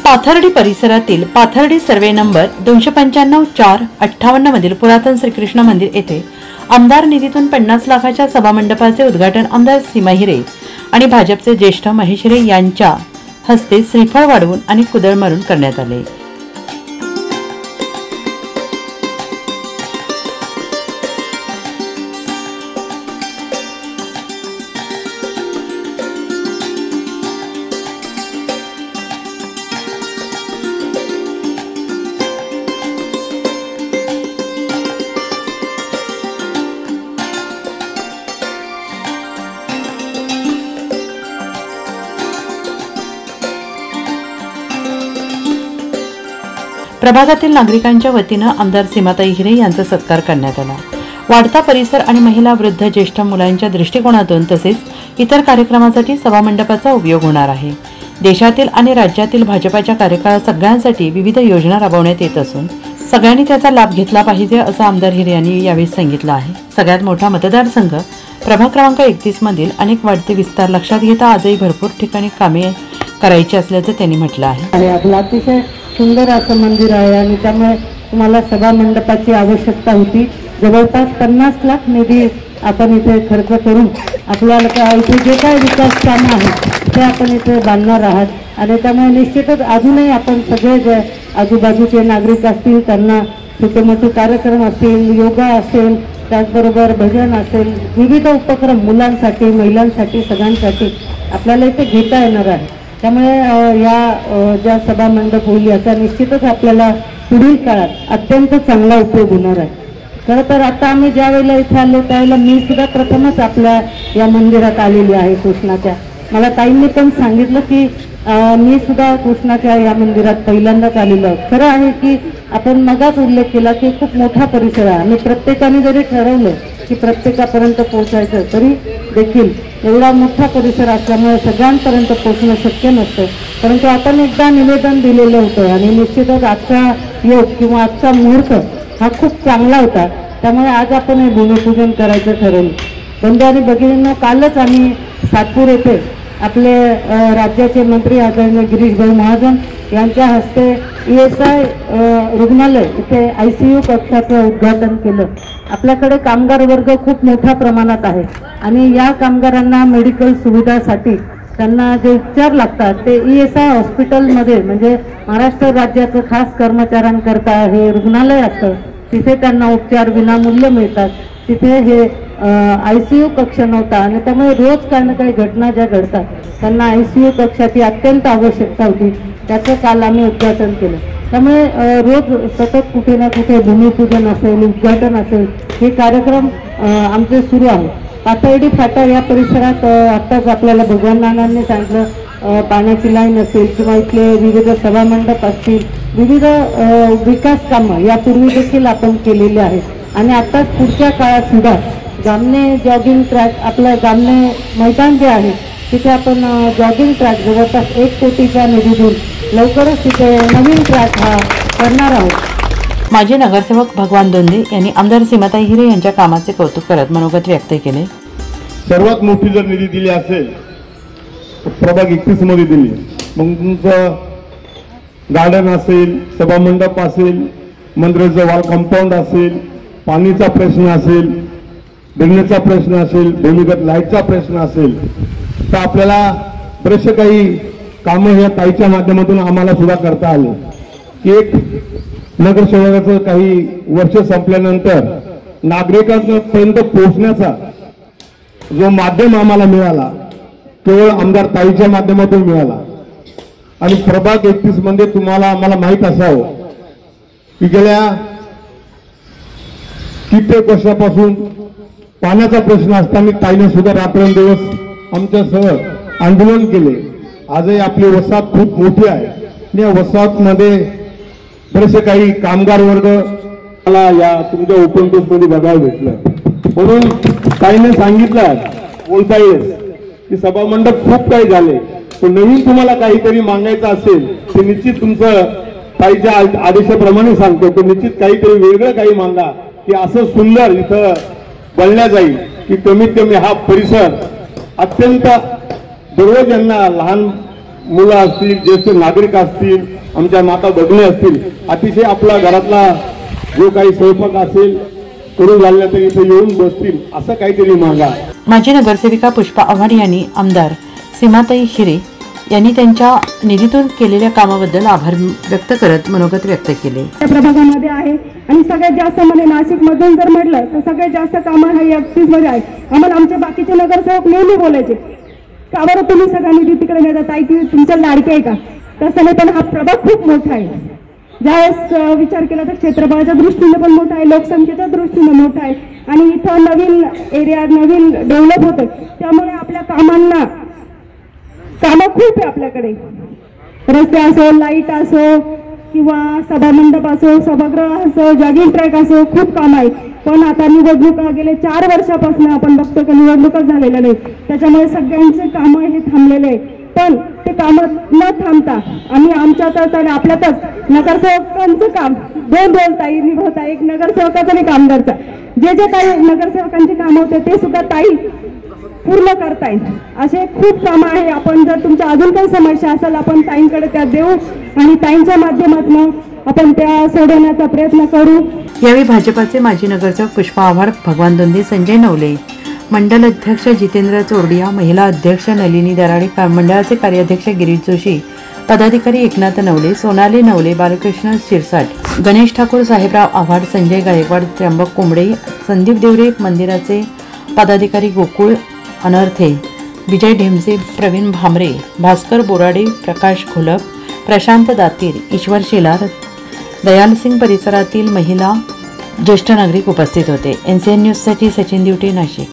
पाथर्डी परिसरातील Pathardi survey number 295/4-58 मधील पुरातन श्रीकृष्ण मंदिर येथे आमदार निधीतून 50 लाखाच्या सभामंडपाचे उद्घाटन आमदार सीमा हिरे आणि भाजपचे ज्येष्ठ महेश हिरे यांच्या हस्ते श्रीफळ वाढवून आणि कुदळ मारून करण्यात आले। प्रभागातील नागरिकांच्या वतीने आमदार सीमाताई हिरे यांचा सत्कार करण्यात आला। वाढता परिसर आणि महिला, वृद्ध, ज्येष्ठ मुलांच्या दृष्टिकोनातून तसेच इतर कार्यक्रमासाठी सभामंडपाचा उपयोग होणार आहे। देशातील आणि राज्यातील भाजपाच्या कार्यकाळात सगळ्यांसाठी विविध योजना राबवण्यात येत असून सगळ्यांनी त्याचा लाभ घेतला पाहिजे असं आमदार हिरे यांनी यावेळी सांगितलं आहे। सगळ्यात मोठा मतदारसंघ प्रभाग क्रमांक 31 मधील अनेक वाढते विस्तार लक्षात घेता आजही भरपूर ठिकाणी कामे करायची असल्याचं त्यांनी म्हटलं आहे। अतिशय सुंदर असं मंदिर आहे आणि त्यामुळे तुम्हाला सभा मंडपाची आवश्यकता होती। जवळपास 50 लाख निधी आपण इथे खर्च करून आपल्याला इथे जे काही विकास कामं आहेत ते आपण इथे बांधणार आहात आणि त्यामुळे निश्चितच अजूनही आपण सगळे जे आजूबाजूचे नागरिक असतील त्यांना छोटे मोठे कार्यक्रम असतील, योगा असेल, त्याचबरोबर भजन असेल, विविध उपक्रम मुलांसाठी, महिलांसाठी, सगळ्यांसाठी आपल्याला इथे घेता येणार आहे। त्यामुळे या ज्या सभा मंडप होईल याचा निश्चितच आपल्याला पुढील काळात अत्यंत चांगला उपयोग होणार आहे। खरं तर आता आम्ही ज्या वेळेला इथे आलो त्यावेळेला मी सुद्धा प्रथमच आपल्या या मंदिरात आलेली आहे कृष्णाच्या। मला ताईंनी पण सांगितलं की मी सुद्धा कृष्णाच्या या मंदिरात पहिल्यांदाच आलेलो। खरं आहे की आपण मगाच उल्लेख केला की खूप मोठा परिसर आहे आणि प्रत्येकाने जरी ठरवलं की प्रत्येकापर्यंत पोहोचायचं तरी देखील एवढा मोठा परिसर असल्यामुळे सगळ्यांपर्यंत पोहोचणं शक्य नसतं। परंतु आपण एकदा निवेदन दिलेलं होतं आणि निश्चितच आजचा योग किंवा आजचा मुहूर्त हा खूप चांगला होता। त्यामुळे आज आपण हे भूमिपूजन करायचं ठरवलं। बंधू आणि भगिनींनो, कालच आम्ही सातपूर येथे आपले राज्याचे मंत्री आदरणीय गिरीश भाऊ महाजन यांच्या हस्ते ESI रुग्णालय इथे ICU कक्षाचं उद्घाटन केलं। आपल्याकडे कामगार वर्ग खूप मोठ्या प्रमाणात आहे आणि या कामगारांना मेडिकल सुविधासाठी त्यांना जे उपचार लागतात ते ESI हॉस्पिटलमध्ये म्हणजे महाराष्ट्र राज्याचं खास कर्मचाऱ्यांकरता हे रुग्णालय असतं, तिथे त्यांना उपचार विनामूल्य मिळतात। तिथे हे ICU कक्ष नव्हता आणि त्यामुळे रोज काही ना काही घटना ज्या घडतात त्यांना ICU कक्षाची अत्यंत आवश्यकता होती। त्याचं काल आम्ही उद्घाटन केलं। त्यामुळे रोज सतत कुठे ना कुठे भूमिपूजन असेल, उद्घाटन असेल, हे कार्यक्रम आमचे सुरू आहेत। पाथर्डी फाटा या परिसरात आत्ताच आपल्याला भगवान नानांनी सांगितलं पाण्याची लाईन असेल किंवा इथले विविध सभामंडप असतील, विविध विकास कामं यापूर्वी देखील आपण केलेले आहेत आणि आत्ताच पुढच्या काळात सुद्धा गामने जॉगिंग ट्रॅक, आपलं गामने मैदान जे आहे तिथे आपण जॉगिंग ट्रॅक जवळपास 1 कोटीच्या निधीतून लवकरच तिथे नवीन ट्रॅक हा करणार आहोत। माजी नगरसेवक भगवान दोंदे यांनी आमदार सीमाताई हिरे यांच्या कामाचे कौतुक करत मनोगत व्यक्त केले। सर्वात मोठी जर निधी दिली असेल प्रभाग 31 मध्ये दिली, मग तुमचं गार्डन असेल, सभामंडप असेल, मंदिराचं वॉल कंपाऊंड असेल, पाणीचा प्रश्न असेल, ड्रेनेजचा प्रश्न असेल, भूमिगत लाईटचा प्रश्न असेल, तर आपल्याला बरेचसे काही कामं या ताईच्या माध्यमातून आम्हाला सुद्धा करता आले की एक नगरसेवकाचं काही वर्ष संपल्यानंतर नागरिकांपर्यंत पोहोचण्याचा जो माध्यम आम्हाला मिळाला केवळ आमदार ताईच्या माध्यमातून मिळाला। आणि प्रभाग 31 मध्ये तुम्हाला आम्हाला माहीत असावं की गेल्या कित्येक वर्षापासून पाण्याचा प्रश्न असताना ताईने सुद्धा रात्रंदिवस आमच्यासह आंदोलन केले। आजही आपली वसाहत खूप मोठी आहे। या वसाहतमध्ये बरेचसे काही कामगार वर्ग मला या तुमच्या ओपन पेस मध्ये बघायला भेटलं, म्हणून ताईने सांगितलं बोलता येईल की सभामंडप खूप काही झाले, पण नवीन तुम्हाला काहीतरी मागायचं असेल ते निश्चित तुमचं ताईच्या आदेशाप्रमाणे सांगतो की निश्चित काहीतरी वेगळं काही मागा की असं सुंदर इथं बनल्या जाईल की कमीत कमी हा परिसर अत्यंत दररोज यांना लहान मुलं असतील, ज्येष्ठ नागरिक असतील, आमच्या माता भगिनी असतील, अतिशय आपला घरातला जो काही स्वयंपाक असेल करून झालेला तरी इथे येऊन बसतील असं काहीतरी मागा. माजी नगरसेविका पुष्पा आव्हाड यांनी आमदार सीमाताई हिरे यांनी त्यांच्या निधीतून केलेल्या कामाबद्दल आभार व्यक्त करत मनोगत व्यक्त केले. त्या प्रभागामध्ये आहे आणि सगळ्यात जास्त म्हणजे नाशिक मधून जर म्हटलं तर सगळ्यात जास्त कामं हे 31 मध्ये आहे. आम्हाला आमचे बाकीचे नगरसेवक नेहमी बोलायचे का बरं तुम्ही सगळा निधी तिकडे नेता, ताई की तुमच्या लाडके आहे का. तसं नाही, पण हा प्रभाग खूप मोठा आहे. ज्यावेळेस विचार केला तर क्षेत्रफळाच्या दृष्टीने पण मोठा आहे, लोकसंख्येच्या दृष्टीने मोठा आहे आणि इथं नवीन एरिया नवीन डेव्हलप होतं. त्यामुळे आपल्या कामं खूप आहे आपल्याकडे. रस्ते असो, लाईट असो किंवा सभामंडप असो, सभागृह असो, जॉगिंग ट्रॅक असो, खूप काम आहे. पण आता निवडणुका गेले 4 वर्षापासून आपण बघतो की निवडणुकाच झालेल्या नाही. त्याच्यामुळे सगळ्यांचे कामं हे थांबलेले आहे. पण ते कामं न थांबता आम्ही आमच्यातच आणि आपल्यातच नगरसेवकांचं काम 2 ताई निभवता, एक नगरसेवकाचं आणि कामगारचं. जे काही नगरसेवकांची कामं होते ते सुद्धा ताई पूर्ण करतायत. असे खूप कामं आहे. आपण जर तुमच्या अजून काही समस्या असेल आपण ताईंकडे त्या देऊ आणि ताईंच्या माध्यमातून आपण त्या सोडवण्याचा प्रयत्न करू. यावेळी भाजपाचे माजी नगरसेवक पुष्पा आव्हाड, भगवान दोंदे, संजय नवले, मंडल अध्यक्ष जितेंद्र चोरडिया, महिला अध्यक्ष नलिनी दराडे, मंडळाचे कार्याध्यक्ष गिरीश जोशी, पदाधिकारी एकनाथ नवले, सोनाली नवले, बालकृष्ण शिरसाट, गणेश ठाकूर, साहेबराव आव्हाड, संजय गायकवाड, त्र्यंबक कोंबडे, संदीप देवरे, मंदिराचे पदाधिकारी गोकुळ अनर्थे, विजय ढेमसे, प्रवीण भामरे, भास्कर बोराडे, प्रकाश घोलप, प्रशांत दातीर, ईश्वर शेलार, दयालसिंग परिसरातील महिला, ज्येष्ठ नागरिक उपस्थित होते. NCN न्यूजसाठी सचिन दिवटे, नाशिक.